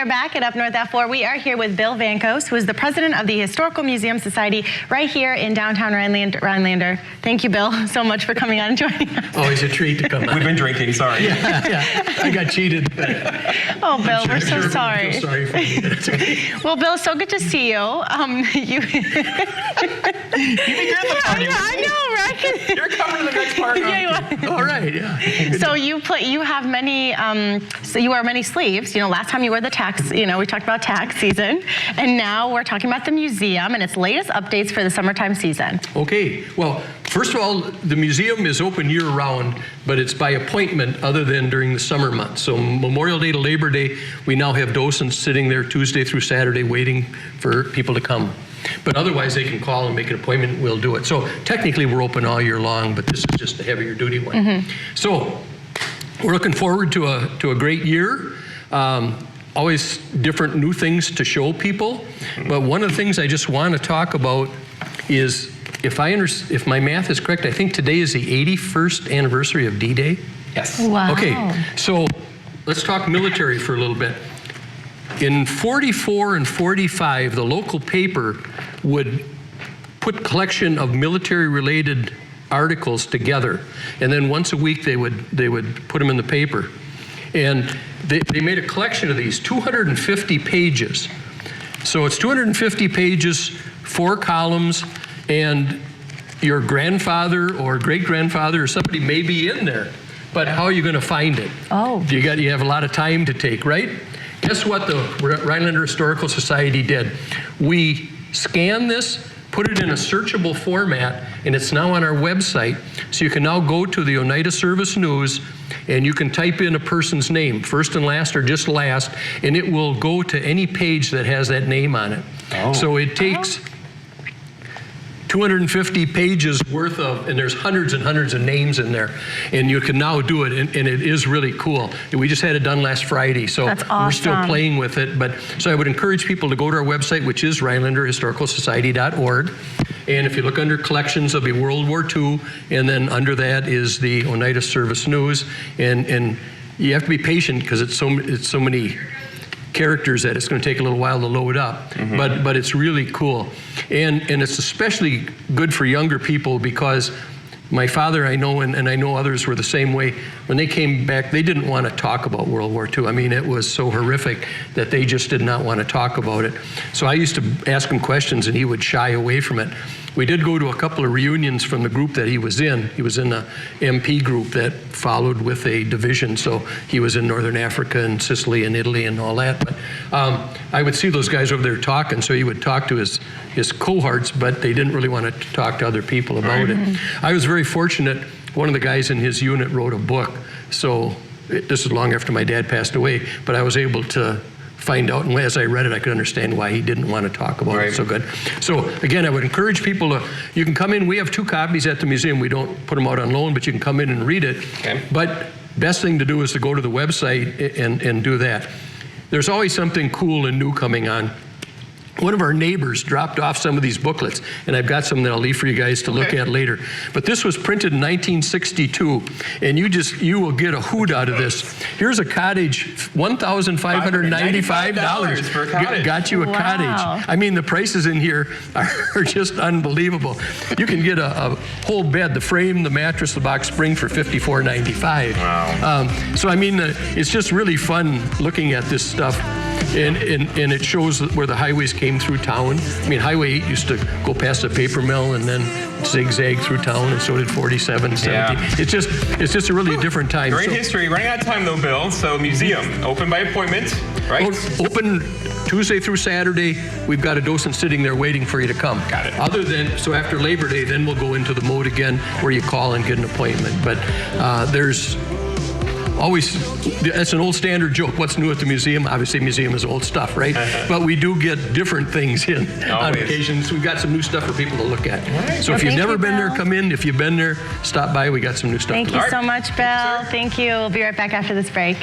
are back at Up North F4. We are here with Bill Vankos, who is the president of the Historical Museum Society right here in downtown Rhinelander. Thank you, Bill, so much for coming on and joining us. Always a treat to come on. We've been drinking, sorry. Yeah. I got cheated. Oh, Bill, we're so sorry. I feel sorry for you. That's okay. Well, Bill, so good to see you. You'd be good at the party. I know, right? You're coming to the next part. Yeah, you are. All right, yeah. So you have many, so you wear many sleeves. You know, last time you wore the tax, we talked about tax season, and now we're talking about the museum and its latest updates for the summertime season. Okay, well, first of all, the museum is open year-round, but it's by appointment other than during the summer months. So Memorial Day to Labor Day, we now have docents sitting there Tuesday through Saturday waiting for people to come. But otherwise, they can call and make an appointment, and we'll do it. So technically, we're open all year long, but this is just a heavier duty one. Mm-hmm. So we're looking forward to a great year. Always different new things to show people. Mm-hmm. But one of the things I just want to talk about is, if my math is correct, I think today is the 81st anniversary of D-Day. Yes. Wow. Okay, so let's talk military for a little bit. In 44 and 45, the local paper would put collection of military-related articles together, and then once a week they would put them in the paper. And they made a collection of these, 250 pages. So it's 250 pages, 4 columns, and your grandfather or great-grandfather or somebody may be in there. But how are you going to find it? Oh. You have a lot of time to take, right? Guess what the Rhinelander Historical Society did? We scanned this, put it in a searchable format, and it's now on our website. So you can now go to the Oneida Service News, and you can type in a person's name, first and last or just last, and it will go to any page that has that name on it. Oh. So it takes 250 pages worth of, and there's hundreds and hundreds of names in there, and you can now do it, and it is really cool. We just had it done last Friday, so that's awesome. We're still playing with it. But so I would encourage people to go to our website, which is RhinelanderHistoricalSociety.org, and if you look under collections, there'll be World War II, and then under that is the Oneida Service News, and you have to be patient because it's so many characters that it's going to take a little while to load up, mm-hmm. but it's really cool, and it's especially good for younger people because my father, I know, and I know others were the same way. When they came back, they didn't want to talk about World War II. I mean, it was so horrific that they just did not want to talk about it. So I used to ask him questions, and he would shy away from it. We did go to a couple of reunions from the group that he was in. He was in a MP group that followed with a division, so he was in Northern Africa and Sicily and Italy and all that. But I would see those guys over there talking, so he would talk to his cohorts, but they didn't really want to talk to other people about it. I was very fortunate. One of the guys in his unit wrote a book, so this is long after my dad passed away, but I was able to find out, and as I read it, I could understand why he didn't want to talk about it so good. So again, I would encourage people you can come in. We have 2 copies at the museum. We don't put them out on loan, but you can come in and read it. Okay. But best thing to do is to go to the website and do that. There's always something cool and new coming on. One of our neighbors dropped off some of these booklets, and I've got some that I'll leave for you guys to look at later. But this was printed in 1962, and you will get a hoot out of this. Here's a cottage, $1,595 for a cottage. Got you a cottage. I mean, the prices in here are just unbelievable. You can get a whole bed, the frame, the mattress, the box spring for $54.95. Wow. So I mean, it's just really fun looking at this stuff. And it shows where the highways came through town. I mean, Highway 8 used to go past the paper mill and then zigzag through town, and so did 47 and 17. Yeah. It's just a really different time. Great history. Running out of time though, Bill. So museum, open by appointment, right? Open Tuesday through Saturday. We've got a docent sitting there waiting for you to come. Got it. Other than, so after Labor Day, then we'll go into the mode again where you call and get an appointment. But there's always, that's an old standard joke. What's new at the museum? Obviously, museum is old stuff, right? But we do get different things in on occasions. We've got some new stuff for people to look at. Right. So if you've never been there, come in. If you've been there, stop by. We got some new stuff. Thank you so much, Bill. Thank you. We'll be right back after this break.